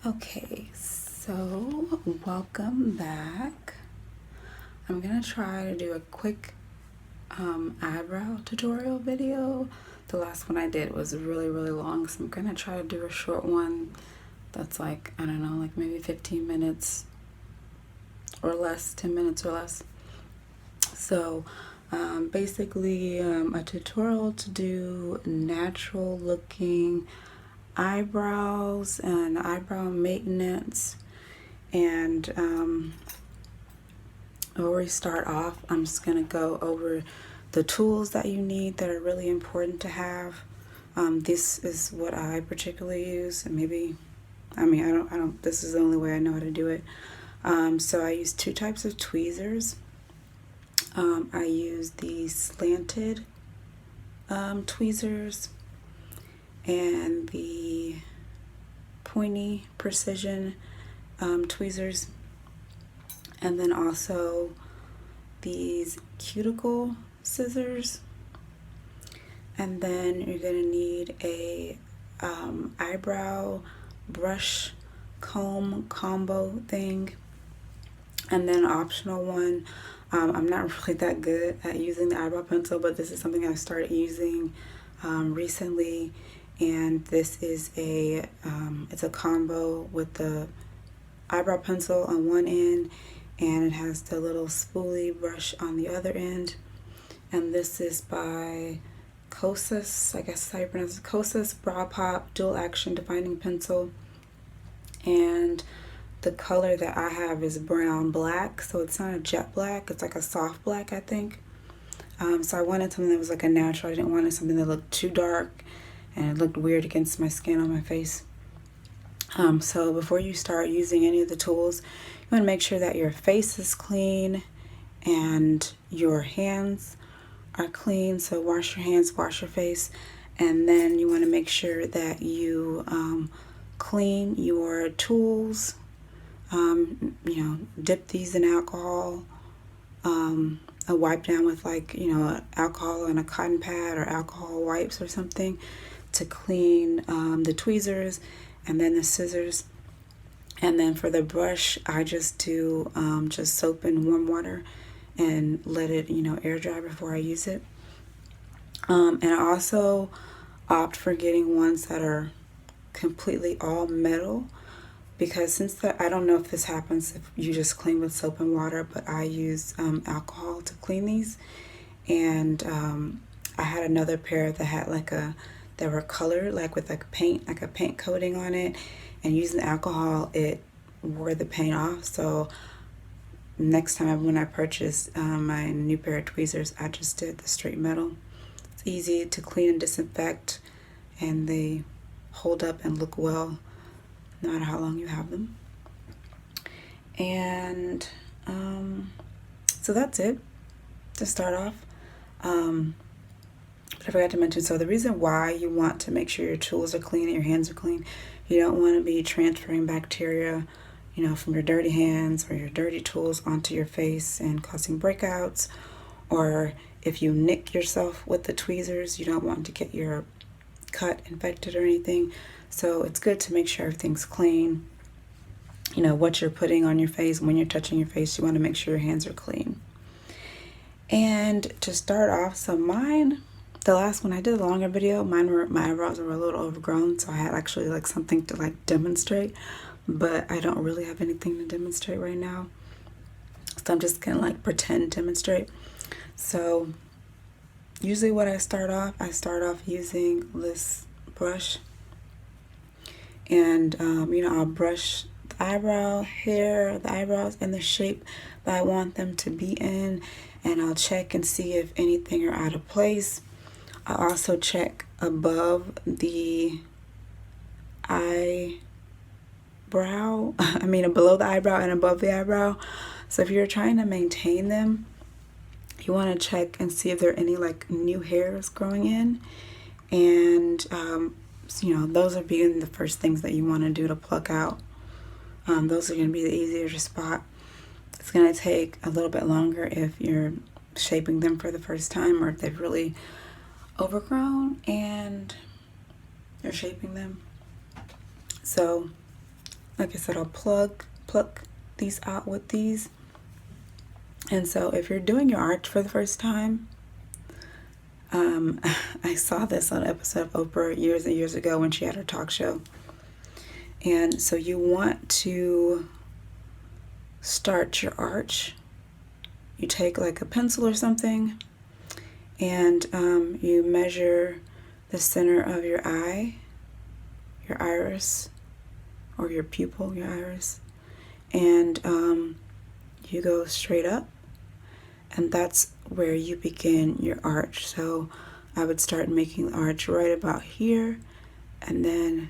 Okay, so welcome back. I'm gonna try to do a quick eyebrow tutorial video. The last one I did was really long, so I'm gonna try to do a short one that's like, I don't know, like maybe 15 minutes or less, 10 minutes or less. So basically a tutorial to do natural looking eyebrows and eyebrow maintenance. And before we start off, I'm just gonna go over the tools that you need that are really important to have. This is what I particularly use, and maybe, I don't, this is the only way I know how to do it. So I use two types of tweezers. I use the slanted tweezers and the pointy precision tweezers, and then also these cuticle scissors. And then you're gonna need a eyebrow brush comb combo thing, and then an optional one. I'm not really that good at using the eyebrow pencil, but this is something I started using recently, and this is it's a combo with the eyebrow pencil on one end, and it has the little spoolie brush on the other end. And this is by Kosas, I guess that's how you pronounce it, Kosas Brow Pop Dual Action Defining Pencil. And the color that I have is brown black, so it's not a jet black, it's like a soft black, I think. So I wanted something that was like a natural. I didn't want something that looked too dark and it looked weird against my skin on my face. So before you start using any of the tools, you want to make sure that your face is clean and your hands are clean. So wash your hands, wash your face, and then you want to make sure that you clean your tools. Dip these in alcohol, a wipe down with alcohol and a cotton pad or alcohol wipes or something to clean the tweezers and then the scissors. And then for the brush, I just do just soap and warm water and let it air dry before I use it. And I also opt for getting ones that are completely all metal, because I don't know if this happens if you just clean with soap and water, but I use alcohol to clean these. And I had another pair that had that were colored with a paint coating on it, and using alcohol it wore the paint off. So next time when I purchased my new pair of tweezers, I just did the straight metal. It's easy to clean and disinfect, and they hold up and look well no matter how long you have them. And so that's it to start off. But I forgot to mention, so the reason why you want to make sure your tools are clean and your hands are clean, you don't want to be transferring bacteria, from your dirty hands or your dirty tools onto your face and causing breakouts. Or if you nick yourself with the tweezers, you don't want to get your cut infected or anything. So it's good to make sure everything's clean. What you're putting on your face, when you're touching your face, you want to make sure your hands are clean. And to start off, so the last one I did a longer video, my eyebrows were a little overgrown, so I had actually something to demonstrate, but I don't really have anything to demonstrate right now. So I'm just gonna pretend demonstrate. So usually what I start off using this brush, and I'll brush the eyebrows in the shape that I want them to be in, and I'll check and see if anything are out of place. I also check above the eyebrow, below the eyebrow and above the eyebrow. So if you're trying to maintain them, you want to check and see if there are any new hairs growing in. And those are being the first things that you want to do to pluck out. Those are going to be the easier to spot. It's going to take a little bit longer if you're shaping them for the first time, or if they've really overgrown and you're shaping them. So like I said, I'll pluck these out with these. And so if you're doing your arch for the first time, I saw this on an episode of Oprah years and years ago when she had her talk show. And so you want to start your arch. You take like a pencil or something, and you measure the center of your eye, your iris, or your pupil, your iris, and you go straight up, and that's where you begin your arch. So I would start making the arch right about here, and then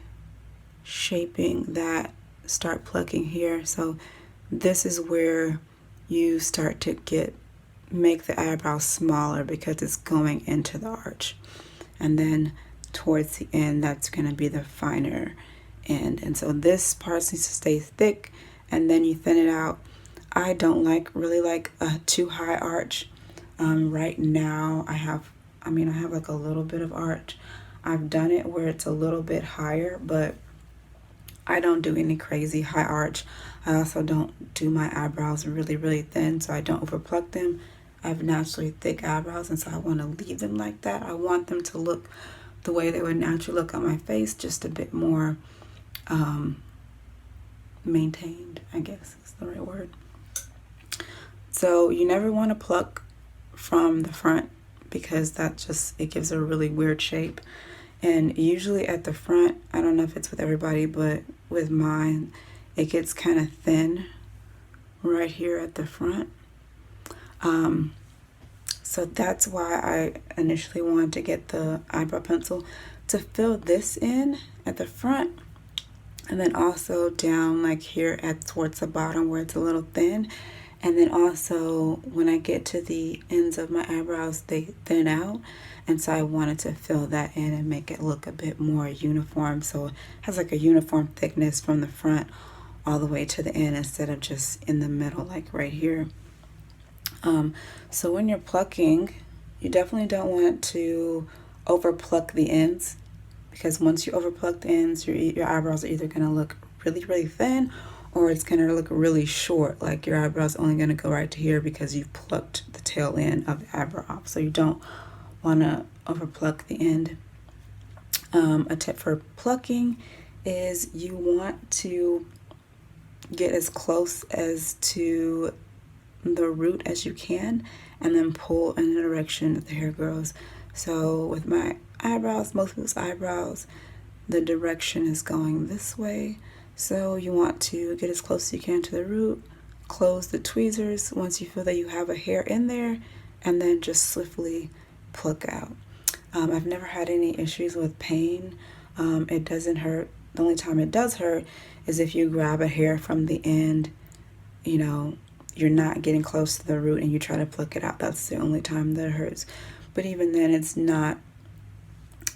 shaping that, start plucking here. So this is where you start to make the eyebrow smaller because it's going into the arch. And then towards the end, that's going to be the finer end. And so this part needs to stay thick, and then you thin it out. I don't really like a too high arch. Right now I have like a little bit of arch. I've done it where it's a little bit higher, but I don't do any crazy high arch. I also don't do my eyebrows really, really thin, so I don't overpluck them. I have naturally thick eyebrows, and so I want to leave them like that. I want them to look the way they would naturally look on my face, just a bit more maintained, I guess is the right word. So you never want to pluck from the front because it gives a really weird shape. And usually at the front, I don't know if it's with everybody, but with mine, it gets kind of thin right here at the front. So that's why I initially wanted to get the eyebrow pencil to fill this in at the front, and then also down like here towards the bottom where it's a little thin. And then also when I get to the ends of my eyebrows, they thin out. And so I wanted to fill that in and make it look a bit more uniform. So it has like a uniform thickness from the front all the way to the end instead of just in the middle, like right here. So when you're plucking, you definitely don't want to over pluck the ends, because once you over pluck the ends, your eyebrows are either going to look really, really thin, or it's going to look really short, like your eyebrows only going to go right to here because you've plucked the tail end of the eyebrow off. So you don't want to over pluck the end. A tip for plucking is you want to get as close as to the root as you can, and then pull in the direction that the hair grows. So with my eyebrows, most people's eyebrows, the direction is going this way. So you want to get as close as you can to the root, close the tweezers once you feel that you have a hair in there, and then just swiftly pluck out. I've never had any issues with pain. It doesn't hurt. The only time it does hurt is if you grab a hair from the end, you're not getting close to the root and you try to pluck it out. That's the only time that it hurts. But even then, it's not,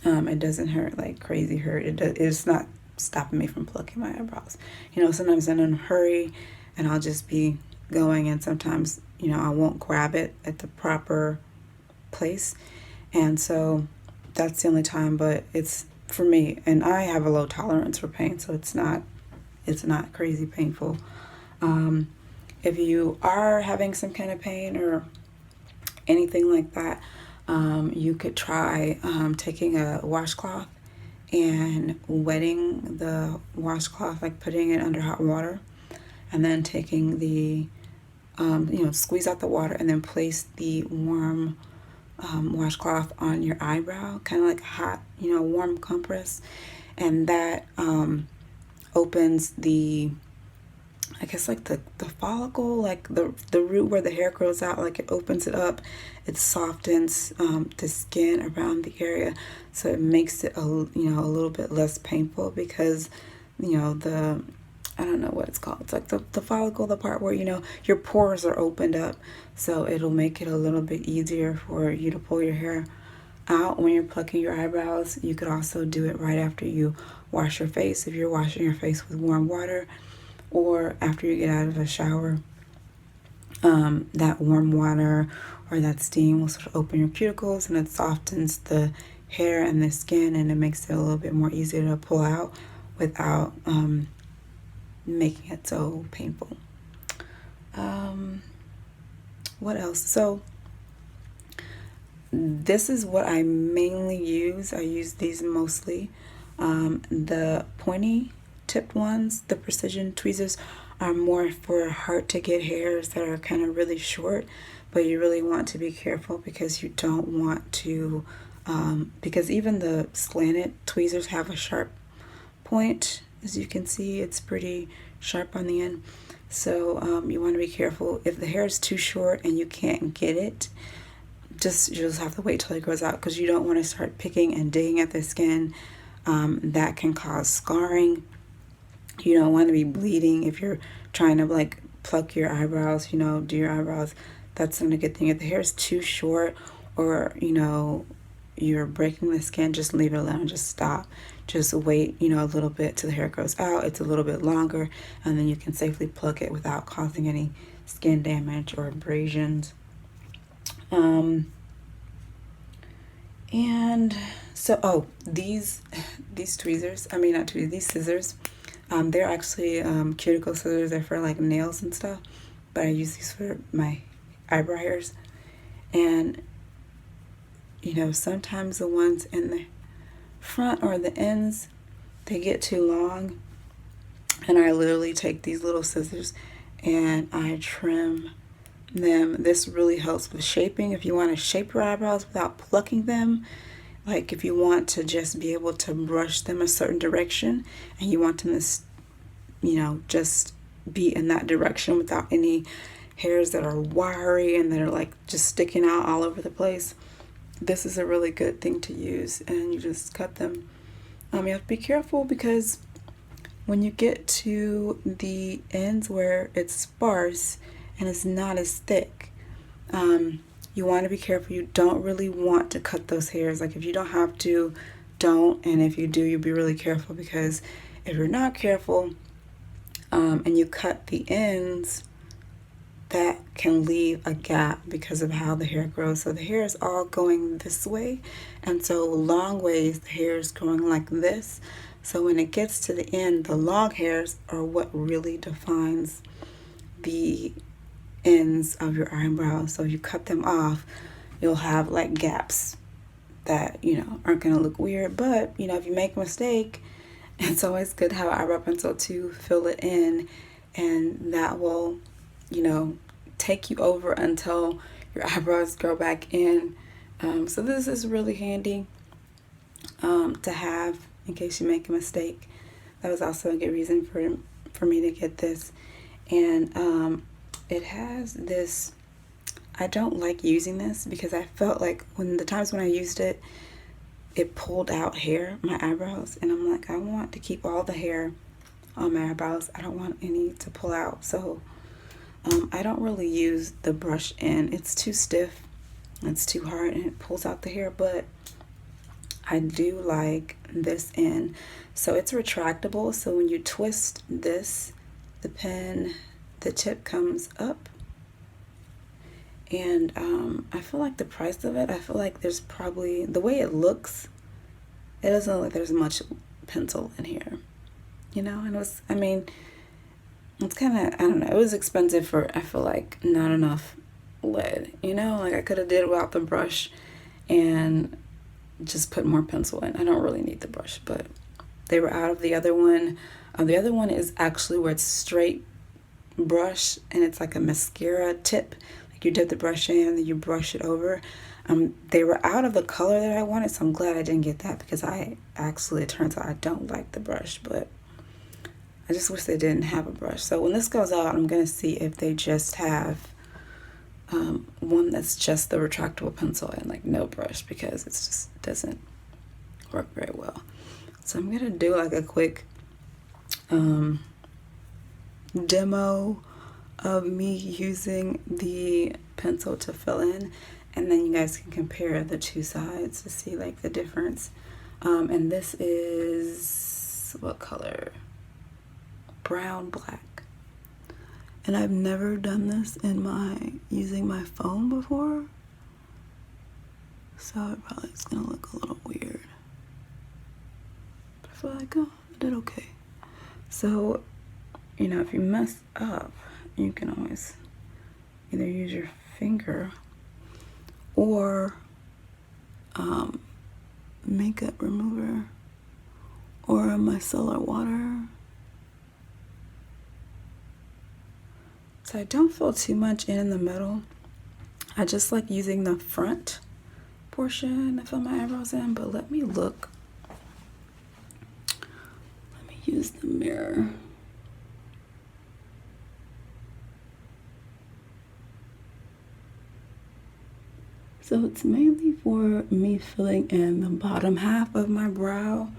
it doesn't hurt like crazy hurt. It's not stopping me from plucking my eyebrows. Sometimes I'm in a hurry and I'll just be going, and sometimes, I won't grab it at the proper place. And so that's the only time, but it's for me, and I have a low tolerance for pain, so it's not crazy painful. If you are having some kind of pain or anything like that, you could try taking a washcloth and wetting the washcloth, like putting it under hot water, and then taking the, squeeze out the water and then place the warm washcloth on your eyebrow, kind of like a hot, warm compress, and that opens the, I guess like the follicle, like the root where the hair grows out, like it opens it up, it softens the skin around the area, so it makes it a little bit less painful, because I don't know what it's called. It's like the follicle, the part where, your pores are opened up. So it'll make it a little bit easier for you to pull your hair out when you're plucking your eyebrows. You could also do it right after you wash your face, if you're washing your face with warm water, or after you get out of a shower. That warm water or that steam will sort of open your cuticles, and it softens the hair and the skin, and it makes it a little bit more easier to pull out without making it so painful. What else? So this is what I mainly use. I use these mostly. The pointy tipped ones, the precision tweezers, are more for hard to get hairs that are kind of really short, but you really want to be careful because you don't want to, because even the slanted tweezers have a sharp point. As you can see, it's pretty sharp on the end. So you want to be careful. If the hair is too short and you can't get it, you just have to wait till it grows out, because you don't want to start picking and digging at the skin. That can cause scarring. You don't want to be bleeding if you're trying to like pluck your eyebrows, do your eyebrows. That's not a good thing. If the hair is too short, or you're breaking the skin, just leave it alone. Just stop. Just wait, a little bit till the hair grows out. It's a little bit longer, and then you can safely pluck it without causing any skin damage or abrasions. And so, these tweezers, these scissors, they're actually cuticle scissors. They're for like nails and stuff, but I use these for my eyebrow hairs. And sometimes the ones in the front or the ends, they get too long, and I literally take these little scissors and I trim them. This really helps with shaping. If you want to shape your eyebrows without plucking them, like if you want to just be able to brush them a certain direction, and you want them to just be in that direction without any hairs that are wiry and that are like just sticking out all over the place, this is a really good thing to use. And you just cut them. You have to be careful, because when you get to the ends where it's sparse and it's not as thick, you want to be careful. You don't really want to cut those hairs. Like if you don't have to, don't. And if you do, you be really careful, because if you're not careful and you cut the ends, that can leave a gap because of how the hair grows. So the hair is all going this way, and so long ways the hair is growing like this. So when it gets to the end, the long hairs are what really defines the ends of your eyebrows. So if you cut them off, you'll have like gaps that aren't going to look weird. But if you make a mistake, it's always good to have an eyebrow pencil to fill it in, and that will take you over until your eyebrows grow back in. So this is really handy to have in case you make a mistake. That was also a good reason for me to get this. And it has this, I don't like using this because I felt like the times when I used it, it pulled out hair, my eyebrows, and I'm like, I want to keep all the hair on my eyebrows. I don't want any to pull out. So I don't really use the brush end. It's too stiff, it's too hard, and it pulls out the hair. But I do like this end. So it's retractable, so when you twist this, the tip comes up. And I feel like the price of it, I feel like there's probably, the way it looks, it doesn't look like there's much pencil in here, and it's kind of, I don't know, it was expensive for, I feel like, not enough lead, like I could have did without the brush and just put more pencil in. I don't really need the brush, but they were out of the other one. The other one is actually where it's straight brush, and it's like a mascara tip. Like you dip the brush in and then you brush it over. They were out of the color that I wanted, so I'm glad I didn't get that, because it turns out I don't like the brush, but I just wish they didn't have a brush. So when this goes out, I'm going to see if they just have one that's just the retractable pencil and like no brush, because it just doesn't work very well. So I'm going to do like a quick demo of me using the pencil to fill in, and then you guys can compare the two sides to see like the difference. And this is, what color? Brown black. And I've never done this using my phone before, so it probably is gonna look a little weird. But I feel like, oh, I did okay. So, you know, if you mess up, you can always either use your finger or makeup remover or a micellar water. So I don't fill too much in the middle. I just like using the front portion to fill my eyebrows in, but let me look. Let me use the mirror. So it's mainly for me filling in the bottom half of my brow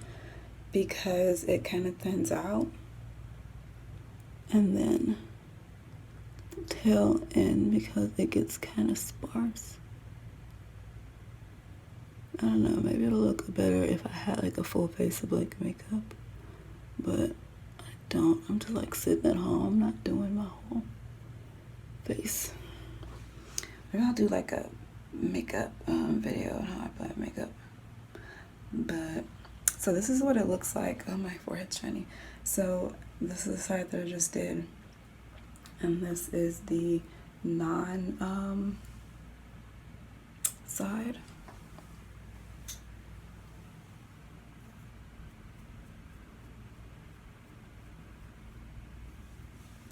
because it kind of thins out. And then the tail end because it gets kind of sparse. I don't know, maybe it'll look better if I had like a full face of like makeup. But I don't. I'm just like sitting at home, not doing my whole face. Maybe I'll do like a makeup video on how I apply makeup. But so this is what it looks like. Oh, my forehead's shiny. So this is the side that I just did, and this is the non side.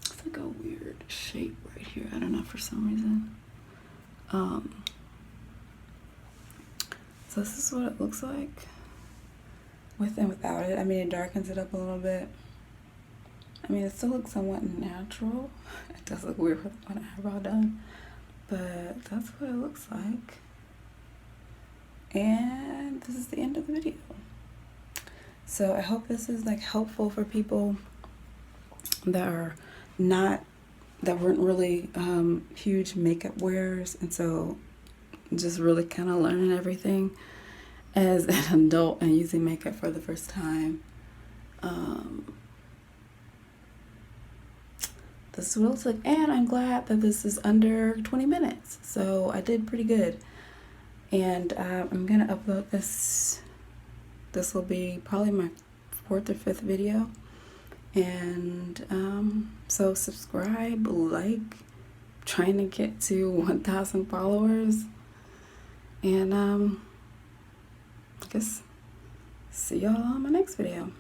It's like a weird shape right here. I don't know, for some reason. So this is what it looks like with and without it. I mean, it darkens it up a little bit. I mean, it still looks somewhat natural. It does look weird with one eyebrow done, but that's what it looks like. And this is the end of the video. So I hope this is like helpful for people that weren't really huge makeup wearers, and so just really kind of learning everything as an adult and using makeup for the first time. This is what it looks like, and I'm glad that this is under 20 minutes, so I did pretty good. And I'm gonna upload this. This will be probably my 4th or 5th video. And so subscribe, like, trying to get to 1,000 followers. And I guess see y'all on my next video.